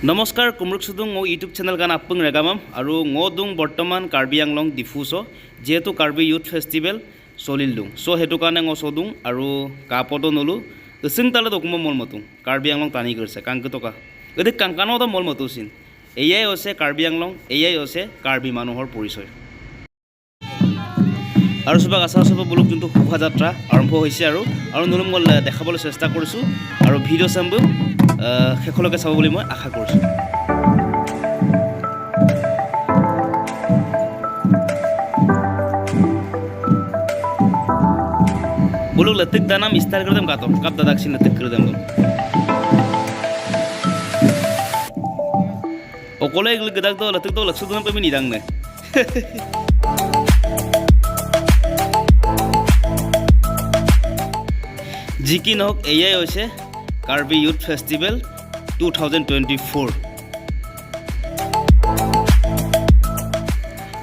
নমস্কাৰ কুমৰুক সুদুং মো YouTube channel গান আপং ৰেগামাম আৰু দুং বৰ্তমান কাৰ্বি আংলং ডিফুছ যেহেতু কাৰ্বি ইউথ ফেষ্টিভেল চলিল দুং চ' সেইটো কাৰণে চদুং আৰু কাপতো নলো চিং তালে দকুম মল মতো কাৰ্বি আংলং টানি কৰিছে কাংকে টকা যদি কাংকানো মল মতো চিন এয়াই হৈছে কাৰ্বি আংলং এয়াই হৈছে কাৰ্বি মানুহৰ পৰিচয় আৰু সবাক আশা সব বুলক যোনটো শোভাযাত্ৰা আৰম্ভ হৈছে আৰু নলুম মল দেখাবলৈ চেষ্টা কৰিছোঁ আৰু ভিডিঅ' চাম শেষলৈকে চাব বুলি মই আশা কৰিছোঁ बुलुक लतिक दानाम स्टाइल कर देम कातो कब दादाक सिन लतिक कर देम ओकोले गदाक तो लतिक तो लक्षु दोन पे मी निदांग ने जिकी नहक एयाई होइसे कार्बी यूथ फेस्टिवल 2024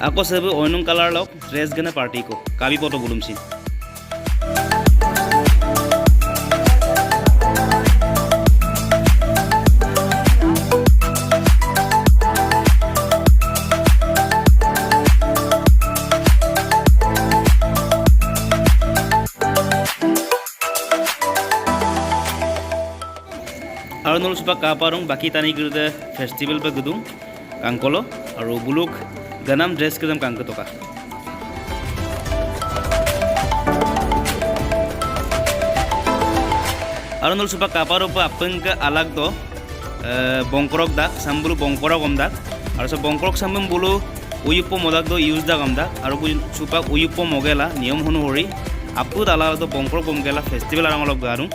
आको सेबे ओइनुं कलर लक ड्रेस गने पार्टी को काबी पतो बुलुम सिन আৰু নল সুপা কাপাৰং বাকি টানি গিৰদে ফেষ্টিভেল পে গুদুং কাংকলো আৰু বুলুক গানাম ড্ৰেস কেদম কাংকে টকা আৰু নল সুপা কাপাৰ পে আপংকে আলাগ দ বংকৰক দাক সামবুলু বংকৰক আমদাক আৰু সব বংকৰক সামবম বুলু উয়ুপ মদাক দ ইউজ দাক আমদাক আৰু সুপা উয়ুপ মগেলা নিয়ম অনুসৰি আপুত আলাগ দ বংকৰক মগেলা ফেষ্টিভেল আৰঙলক গাৰুং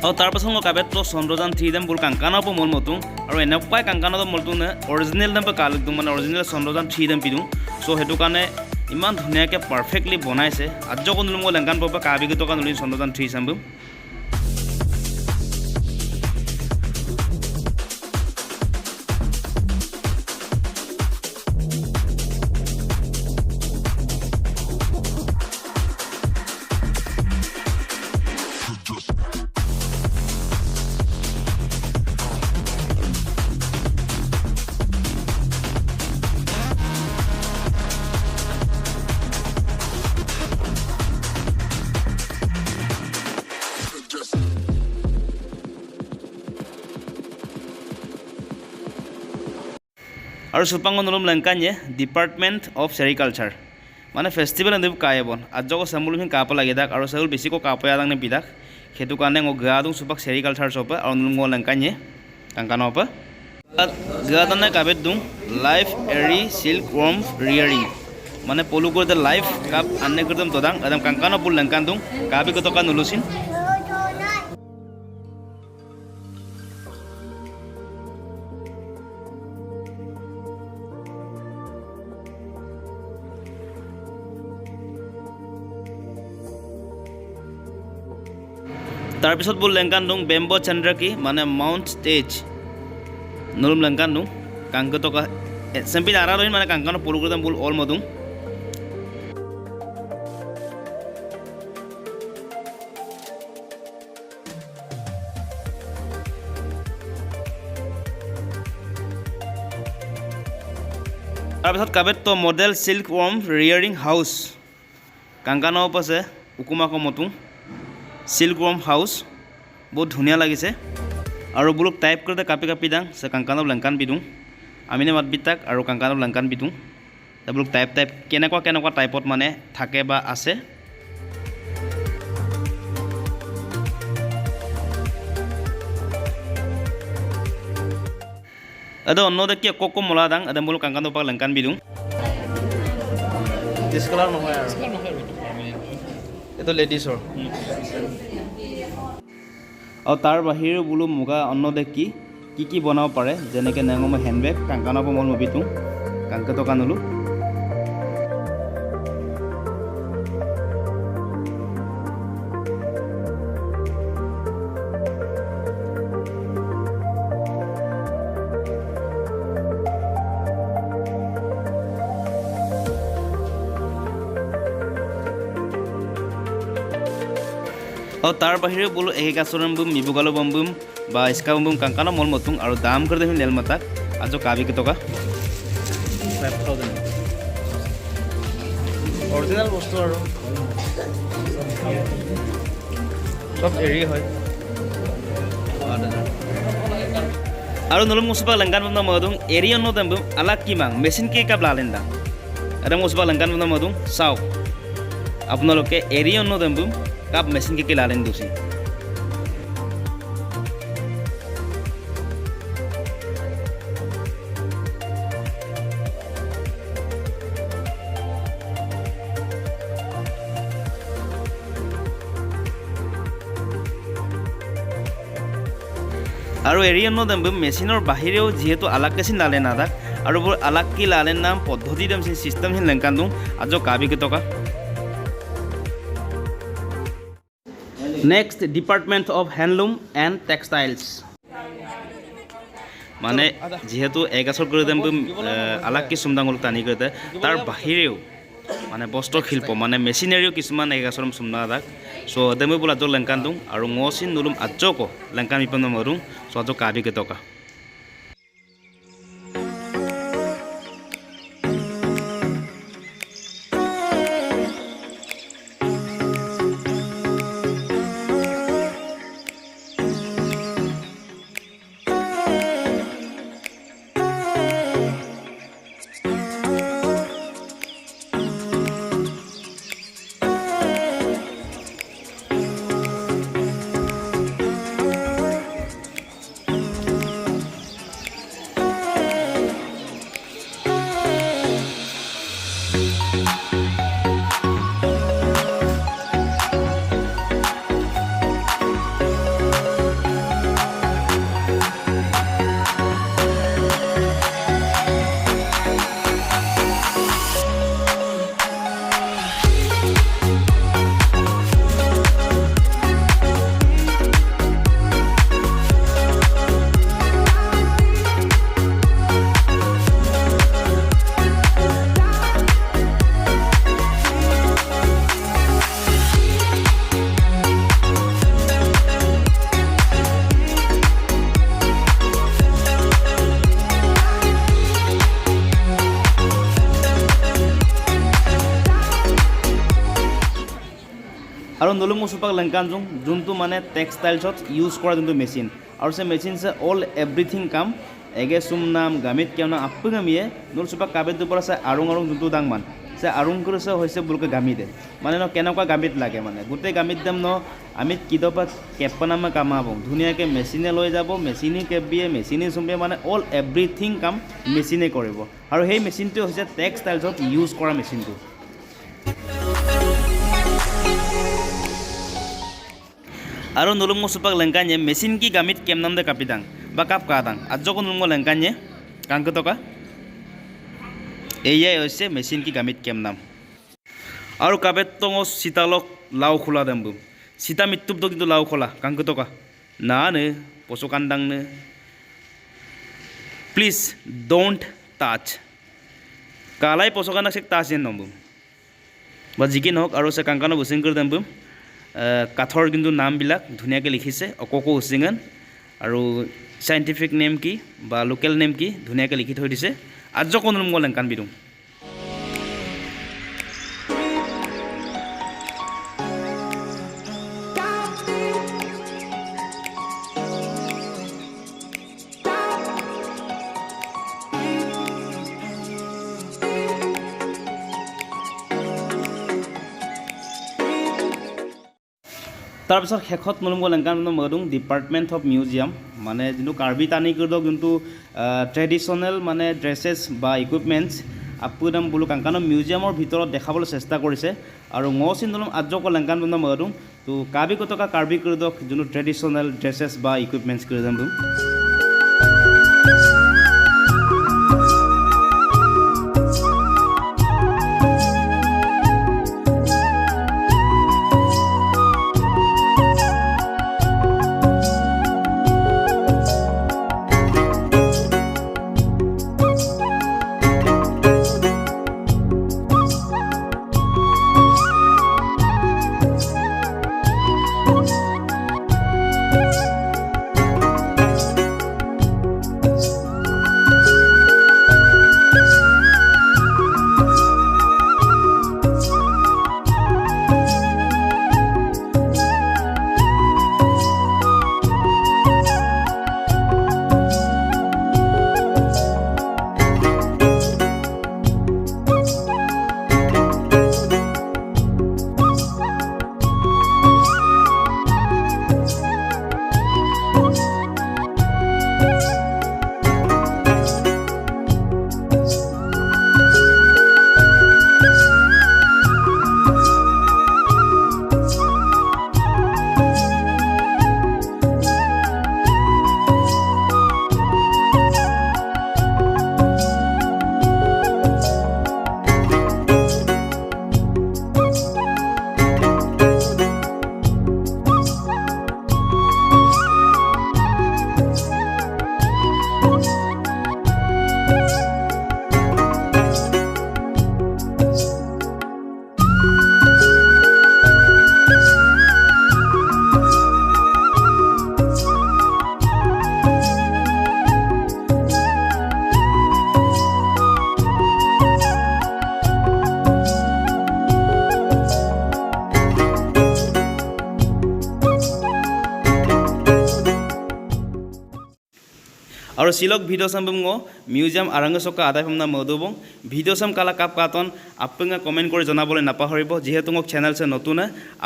और तार पास काबेत तो चंद्रजान 3 दम बुल कांकाना पे मोल मतुं और एनपाय कांकाना तो मोलतुं ने ओरिजिनल दम पे कालक दुं माने ओरिजिनल चंद्रजान 3 दम पिदुं सो हेतु काने इमान धुनियाके परफेक्टली बनाइसे आज को नुलुम लेंगान पे काबि गतो का नुलि चंद्रजान 3 सामबुम और सुपांग नलम लंकान्ये डिपार्टमेंट ऑफ सेरिकल्चर माने फेस्टिवल अंदर कायबन आज को सामुल हिं काप लागि दाक और साउल बेसी को काप यादांग ने बिदाक हेतु काने गादुं सुपाक सेरिकल्चर सोप और नलम लंकान्ये कांकानो प गादने काबेत दुं लाइफ एरी सिल्क वर्म रियरिंग माने पोलु को द लाइफ काप अन्ने करदम तोदांग अदम कांकानो बुल लंकान दुं काबि को तो का नुलुसिन तार पिছত बुल लेंकान दुं बेम्बो चंद्र की माने माउंट स्टेज नुलुम लेंकान दुं कांके तो का सेम्पि आरा लोइन माने कांकानो पुलु करदम बुल ऑल मदुं तार पिছত काबेत तो model silkworm rearing house कांकानो पसे उकुमा को मतुं सिल्क वर्म हाउस बहुत धुनिया लगिसे और बुलुक टाइप करते कापी कापी दां से कांकानो लंकान बिदुं आमिने मात बिताक और कांकानो लंकान बिदुं बुलुक टाइप टाइप केनेকুৱা टाइपत माने थाके बा आसे अदो अन्नो देखि कोको मोला दां अदम बुलुक कांकानो पा लंकान बिदुं दिस कलर নহয় আৰু एतो लेडीजर और तार बाहिर बुलु मुगा अन्न देख की बनाब पारे जेनेके नेंगम हेन्डबेग कांकाना मल मबितुं कांके तो कानुलु তাৰ বাহিৰেও বোলো একাচৰণ বুম মিবুগালো বম বুম বা ইস্কা বম বুম কাংকানো মল মতুং আৰু দাম কৰি দেখোন লেল মাতাক আজ কাবি কে টকা 5000 অৰিজিনাল বস্তু আৰু সব এৰি হয় আৰু নলম মুসবা লংকান বম মদুং এৰি অন্য দাম বুম আলাক কিমাং মেচিন কে কাব লালেন্দা এটা মুসবা লংকান বম মদুং চাও আপোনালোকে এৰি অন্য দাম বুম কাপ মেচিন কে লালেন দুসি আৰু এৰিয়ানো দাম মেচিনৰ বাহিৰেও যেহেতু আলাক কেচিন লালে নাদাক আৰু বোৰ আলাক কি লালেন নাম পদ্ধতি দাম সিস্টেম হিন লেংকান দুং আজ কাবি কে টকা next department of handloom and textiles মানে যেহেতু এগাছৰ কৰি দাম আলাক কি সুমদাঙ্গল টানি কৰিতে তাৰ বাহিৰেও মানে বস্ত্ৰ শিল্প মানে মেচিনাৰীও কিছুমান এগাছৰ সুমদা দাক সো দেমে বুলা জ লেংকান দুং আৰু ng'চিন নুলুম আজক লেংকান ইপন মৰুং সো আজ কাবি কে টকা আৰু নলুম মুসুপাক লেংকান জুং যোনটো মানে টেক্সটাইলছত ইউজ কৰা যোনটো মেচিন আৰু সে মেচিন সে অল এভৰিথিং কাম এগে সুম নাম গামিত কেনা আপু গামিয়ে নল সুপাক কাবেত দুপৰ আছে আৰুং যোনটো দাংমান সে আৰুং কৰিছে হৈছে বুলকে গামিতে মানে ন কেনেকুৱা গামিত লাগে মানে গোটেই গামিত দাম ন আমিত কিদপা কেপনামা কামাব ধুনীয়াকৈ মেচিনে লৈ যাব মেচিনে কেবিয়ে মেচিনে চুমবে মানে অল এভৰিথিং কাম মেচিনে কৰিব আৰু সেই মেচিনটো হৈছে টেক্সটাইলছত ইউজ কৰা মেচিনটো আৰু নলুম মুসুপাক লেংকানে মেচিন কি গামিত কেম নাম দে কাপিদাং বা কাপ কাদাং আজক নলুম লেংকানে কাংক টকা এইয়াই হৈছে মেচিন কি গামিত কেম নাম আৰু কাবেত টঙ সীতালক লাও খোলা দাম বুম সীতা মৃত্যুব কিন্তু লাও খোলা কাংক টকা না নে পশু কান্দাং নে প্লিজ ডোন্ট টাচ কালাই পশু কান্দাক সে টাচ যেন নম বা যিকি নহওক আৰু সে কাংকানো বুচিং কৰি দাম বুম কাঠৰ কিন্তু নামবিলাক ধুনীয়াকৈ লিখিছে অককো উচিঙান আৰু সাইণ্টিফিক নেম কি বা লোকেল নেম কি ধুনীয়াকৈ লিখি থৈ দিছে আজ কোনো লেংকান বিদুং তাৰপিছত শেষত নলুম লেংকান মদুং ডিপাৰ্টমেণ্ট অফ মিউজিয়াম মানে যোনটো কাৰ্বি টানি কৰিদক যোনটো ট্ৰেডিশ্যনেল মানে ড্ৰেছেছ বা ইকুইপমেণ্টছ আপুদাম বোলো কাংকানো মিউজিয়ামৰ ভিতৰত দেখাবলৈ চেষ্টা কৰিছে আৰু ng'চিন নলুম আজক লেংকান মদুং তো কাবি কটকা কাৰ্বি কৰিদক যোনটো ট্ৰেডিশ্যনেল ড্ৰেছেছ বা ইকুইপমেণ্টছ কৰিদাম বুম আৰু সিলক ভিডিও সাম বঙ্গ মিউজিয়াম আৰাংগ চকা আদাই ফমনা মদবং ভিডিও সাম কালা কাপ কাতন আপং কমেন্ট কৰি জনাবলৈ নাপাহৰিব যেহেতু মোক চ্যানেল সে নতুন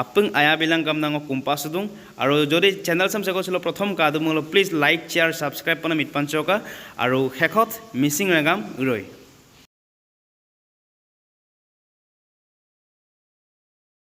আপং আয়া বিলাং কাম নাং কুম্পাছ দুং আৰু যদি চ্যানেল সাম সেকছিল প্ৰথম কাদমল প্লিজ লাইক শেয়াৰ সাবস্ক্ৰাইব পনা মিটপাঞ্চকা আৰু শেষত মিসিং ৰেগাম ৰৈ